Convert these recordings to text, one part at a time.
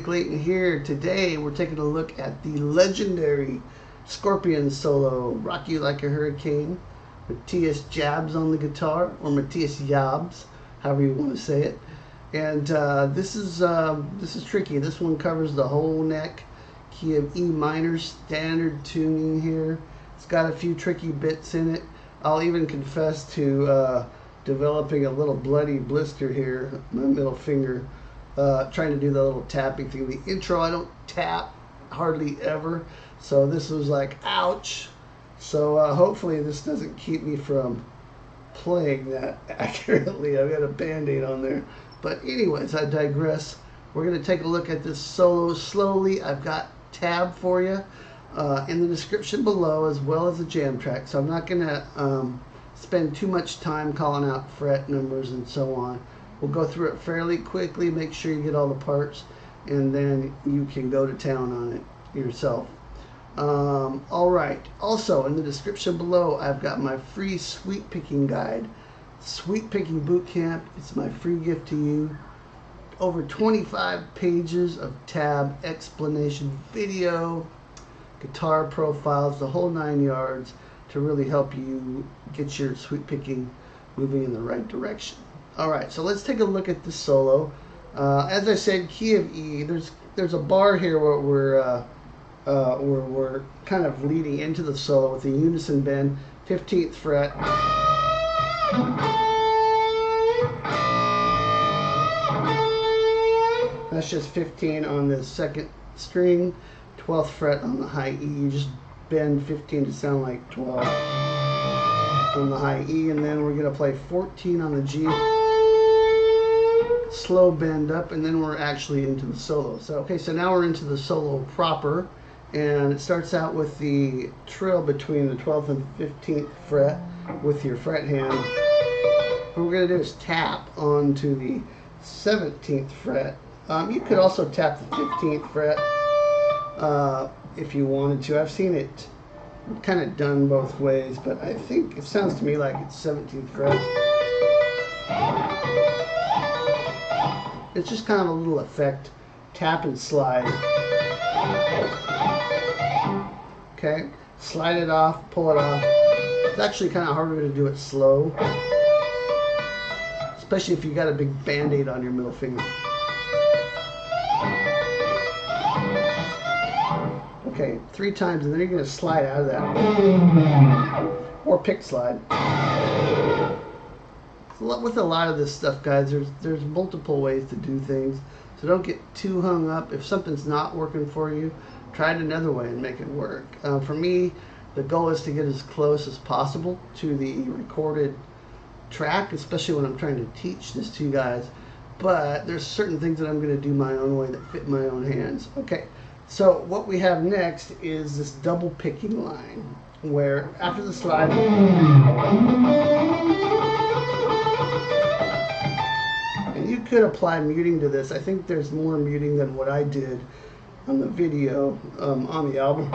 quickly, and here today we're taking a look at the legendary Scorpion solo, Rock You Like a Hurricane. Matthias Jabs on the guitar, or Matthias Jabs, however you want to say it. And this is tricky. This one covers the whole neck, key of E minor, standard tuning here. It's got a few tricky bits in it. I'll even confess to developing a little bloody blister here, my middle finger, trying to do the little tapping thing. The intro, I don't tap hardly ever, so this was like, ouch. So hopefully this doesn't keep me from playing that accurately. I've got a band-aid on there. But anyways, I digress. We're going to take a look at this solo slowly. I've got tab for you in the description below, as well as a jam track. So I'm not going to spend too much time calling out fret numbers and so on. We'll go through it fairly quickly, make sure you get all the parts, and then you can go to town on it yourself. Alright, also in the description below I've got my free sweet picking guide, Sweet Picking Boot Camp. It's my free gift to you. Over 25 pages of tab explanation video, guitar profiles, the whole 9 yards, to really help you get your sweet picking moving in the right direction. Alright, so let's take a look at the solo. As I said, key of E. There's a bar here where we're kind of leading into the solo with the unison bend, 15th fret. That's just 15 on the second string, 12th fret on the high E. You just bend 15 to sound like 12 on the high E, and then we're going to play 14 on the G. Slow bend up, and then we're actually into the solo. So okay, so now we're into the solo proper. And it starts out with the trill between the 12th and 15th fret with your fret hand. What we're going to do is tap onto the 17th fret. You could also tap the 15th fret if you wanted to. I've seen it kind of done both ways, but I think it sounds to me like it's 17th fret. It's just kind of a little effect. Tap and slide. Okay, slide it off, pull it off. It's actually kind of harder to do it slow, especially if you got a big band-aid on your middle finger. Okay, 3 times, and then you're going to slide out of that, or pick slide. With a lot of this stuff, guys, there's multiple ways to do things, so don't get too hung up. If something's not working for you, try it another way and make it work. For me, the goal is to get as close as possible to the recorded track, especially when I'm trying to teach this to you guys. But there's certain things that I'm going to do my own way that fit my own hands. Okay, so what we have next is this double picking line, where after the slide, and you could apply muting to this. I think there's more muting than what I did on the video, on the album.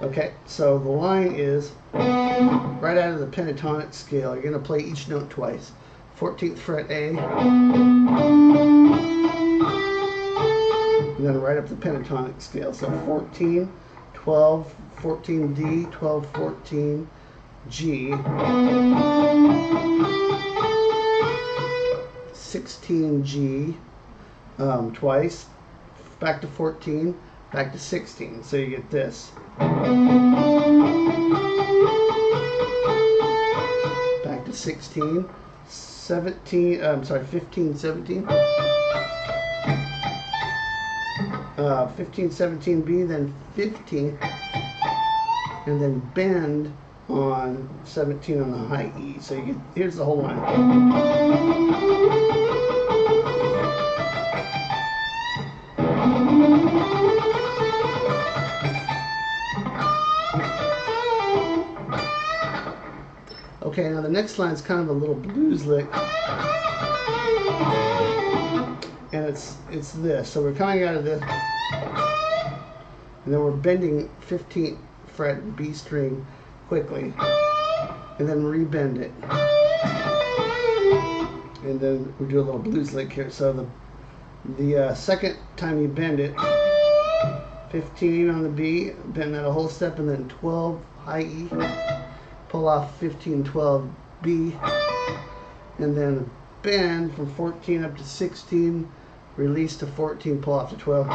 Okay, so the line is right out of the pentatonic scale. You're going to play each note twice. 14th fret A, and then right up the pentatonic scale. So 14, 12, 14 D, 12, 14 G, 16 G twice, back to 14, back to 16. So you get this. Back to 16, 17, 15, 17. 15, 17 B, then 15, and then bend on 17 on the high E. So you get, here's the whole line. Okay, now the next line is kind of a little blues lick, and it's this. So we're coming out of this, and then we're bending 15th fret B string quickly, and then rebend it, and then we do a little blues lick here. So the second time you bend it, 15 on the B, bend that a whole step, and then 12 high E, pull off 15, 12 B, and then bend from 14 up to 16, release to 14, pull off to 12.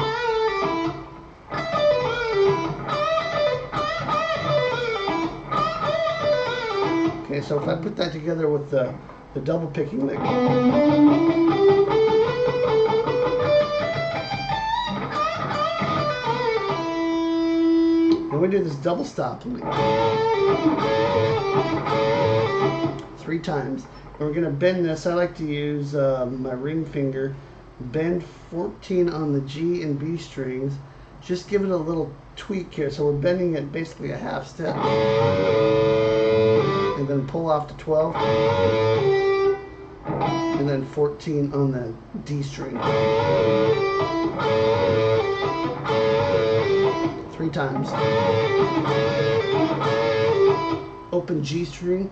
Okay, so if I put that together with the double picking lick. And we do this double stop lick 3 times. And we're going to bend this. I like to use my ring finger. Bend 14 on the G and B strings. Just give it a little tweak here. So we're bending it basically a half step. And then pull off to 12. And then 14 on the D string. 3 times. Open G string.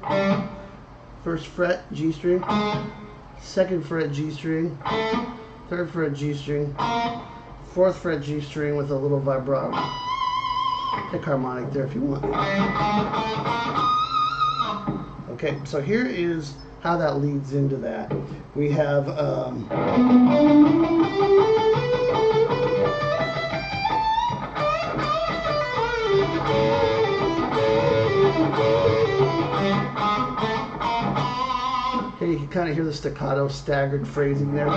1st fret G string. 2nd fret G string. 3rd fret G string. 4th fret G string with a little vibrato. Pick harmonic there if you want. Okay, so here is how that leads into that. We have okay, you can kind of hear the staccato staggered phrasing there.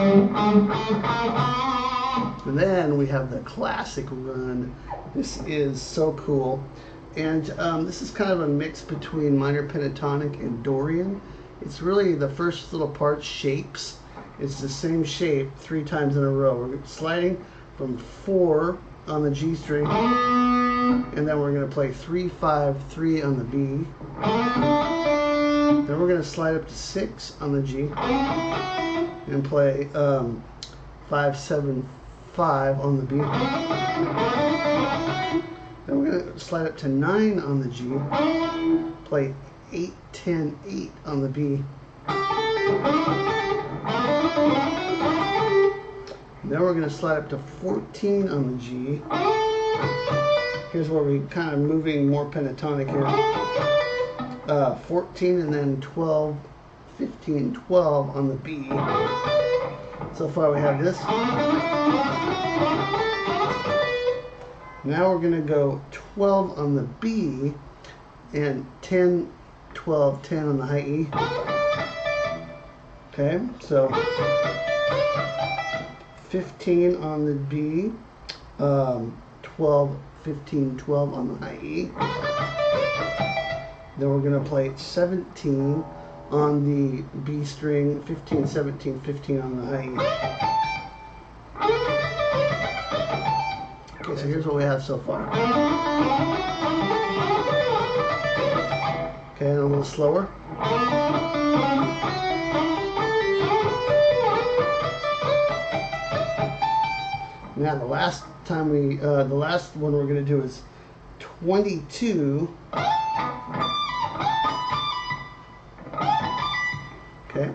And then we have the classic run. This is so cool. And this is kind of a mix between minor pentatonic and Dorian. It's really the first little part, shapes. It's the same shape 3 times in a row. We're sliding from 4 on the G string, and then we're going to play 3, 5, 3 on the B. Then we're going to slide up to 6 on the G and play 5, 7, 5 on the B. Then we're going to slide up to 9 on the G, play 8, 10, 8 on the B. Then we're going to slide up to 14 on the G. Here's where we kind of moving more pentatonic here. 14 and then 12, 15, 12 on the B. So far we have this. Now we're going to go 12 on the B and 10, 12, 10 on the high E. Okay, so 15 on the B, 12, 15, 12 on the high E. Then we're going to play 17 on the B string, 15, 17, 15 on the high E. Okay, so here's what we have so far. Okay, and a little slower. Now the last one we're going to do is 22. Okay.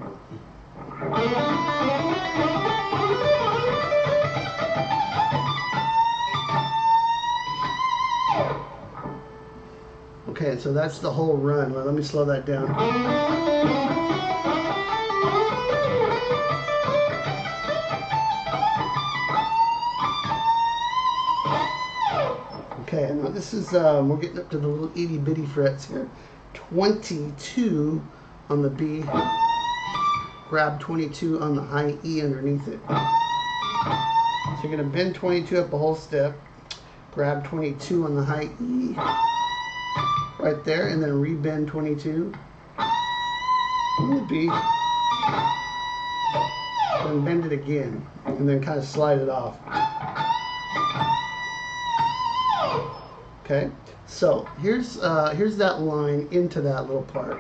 Okay, so that's the whole run. Let me slow that down. Okay, now this is, we're getting up to the little itty bitty frets here. 22 on the B. Grab 22 on the high E underneath it. So you're going to bend 22 up a whole step. Grab 22 on the high E. Right there, and then rebend 22 on the B, then bend it again, and then kind of slide it off. Okay, so here's that line into that little part.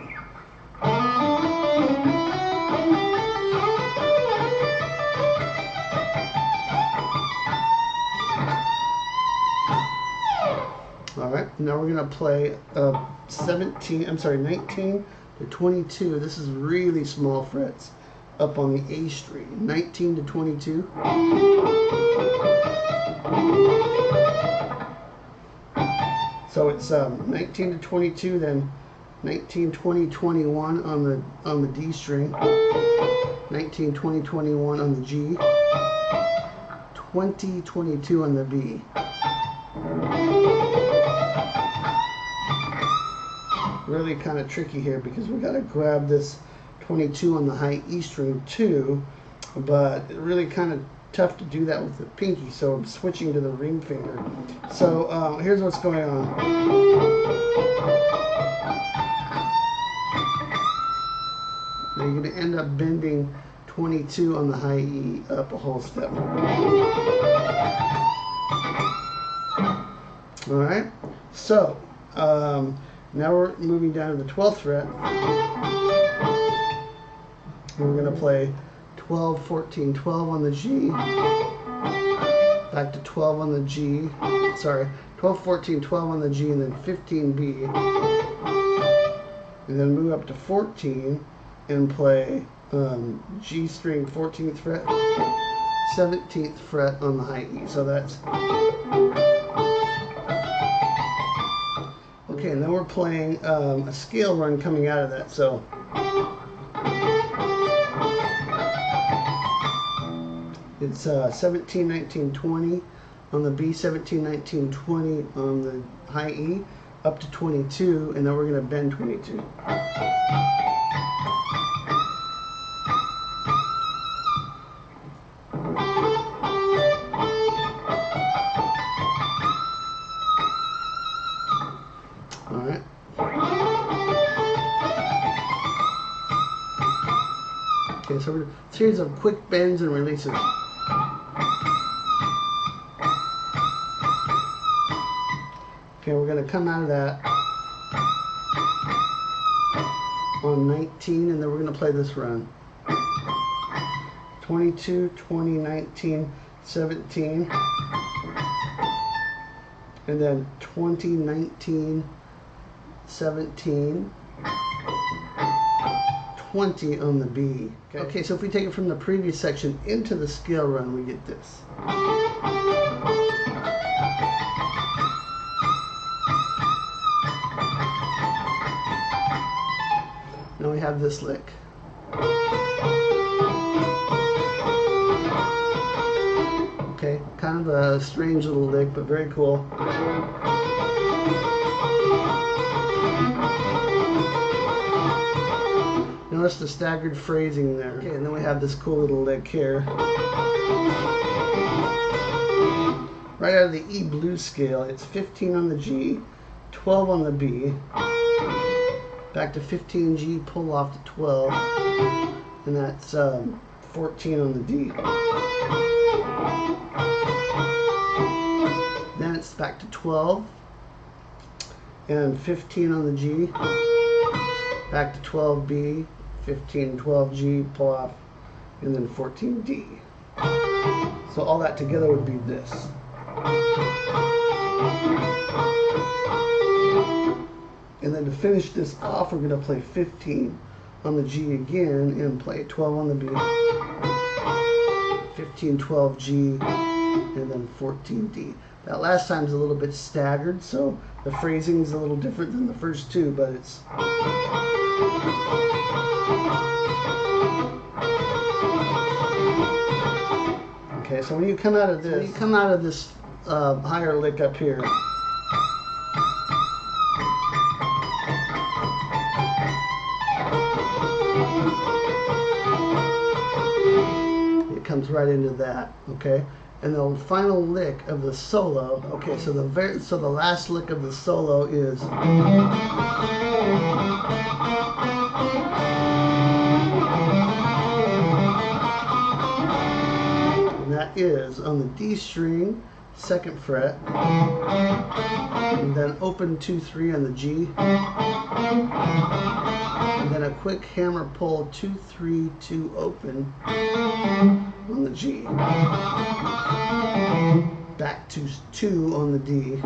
Alright, now we're going to play 19 to 22. This is really small frets. up on the A string, 19 to 22. So it's 19 to 22, then 19, 20, 21 on the D string, 19, 20, 21 on the G, 20, 22 on the B. Really kind of tricky here because we got to grab this 22 on the high E string too, but really kind of tough to do that with the pinky, so I'm switching to the ring finger. So here's what's going on. Now you're going to end up bending 22 on the high E up a whole step. Alright, so now we're moving down to the 12th fret. We're going to play 12, 14, 12 on the G, back to 12 on the G, sorry, 12, 14, 12 on the G, and then 15 B, and then move up to 14 and play G string 14th fret, 17th fret on the high E. So that's okay, and then we're playing a scale run coming out of that. So it's 17, 19, 20 on the B, 17, 19, 20 on the high E, up to 22, and then we're going to bend 22. Alright. Okay, so we're a series of quick bends and releases. Okay, we're going to come out of that on 19, and then we're going to play this run. 22, 20, 19, 17, and then 20, 19, 17, 20 on the B. Okay, so if we take it from the previous section into the scale run, we get this. Now we have this lick. Okay, kind of a strange little lick, but very cool. Notice the staggered phrasing there. Okay, and then we have this cool little lick here. Right out of the E blues scale, it's 15 on the G, 12 on the B, back to 15 G, pull off to 12, and that's 14 on the D. Then it's back to 12, and 15 on the G, back to 12 B, 15, 12 G, pull off, and then 14 D. So all that together would be this. And then to finish this off, we're going to play 15 on the G again and play 12 on the B, 15, 12 G, and then 14 D. That last time's a little bit staggered, so the phrasing's a little different than the first two, but it's... Okay, so when you come out of this, higher lick up here, it comes right into that, okay? And the final lick of the solo, okay, so the last lick of the solo is and that is on the D string, 2nd fret, and then open 2-3 on the G, and then a quick hammer pull 2-3 2 open on the G, back to 2 on the D.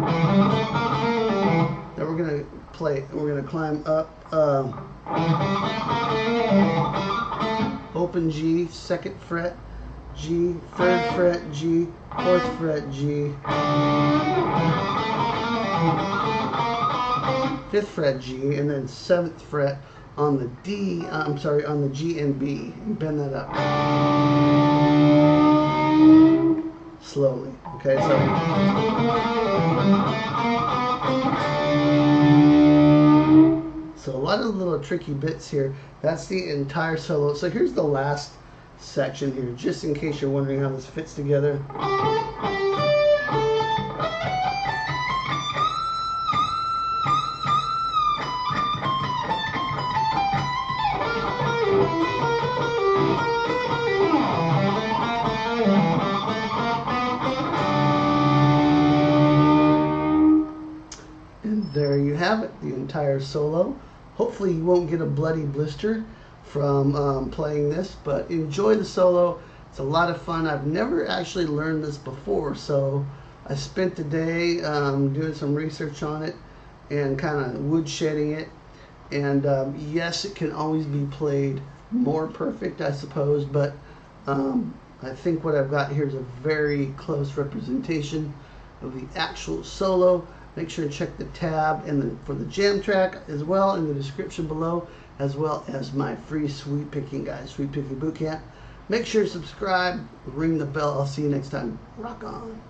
Then we're gonna play. We're gonna climb up open G, 2nd fret, G, 3rd fret, G, 4th fret, G, 5th fret, G, and then 7th fret on the D, on the G and B, and bend that up slowly. Okay, so a lot of little tricky bits here. That's the entire solo. So here's the last section here, just in case you're wondering how this fits together. And there you have it, the entire solo. Hopefully you won't get a bloody blister from playing this, but enjoy the solo. It's a lot of fun. I've never actually learned this before, so I spent the day doing some research on it and kind of woodshedding it. And yes, it can always be played more perfect, I suppose, but I think what I've got here is a very close representation of the actual solo. Make sure to check the tab for the jam track as well in the description below, as well as my free sweep picking guide, Sweep Picking Bootcamp. Make sure to subscribe, ring the bell. I'll see you next time. Rock on.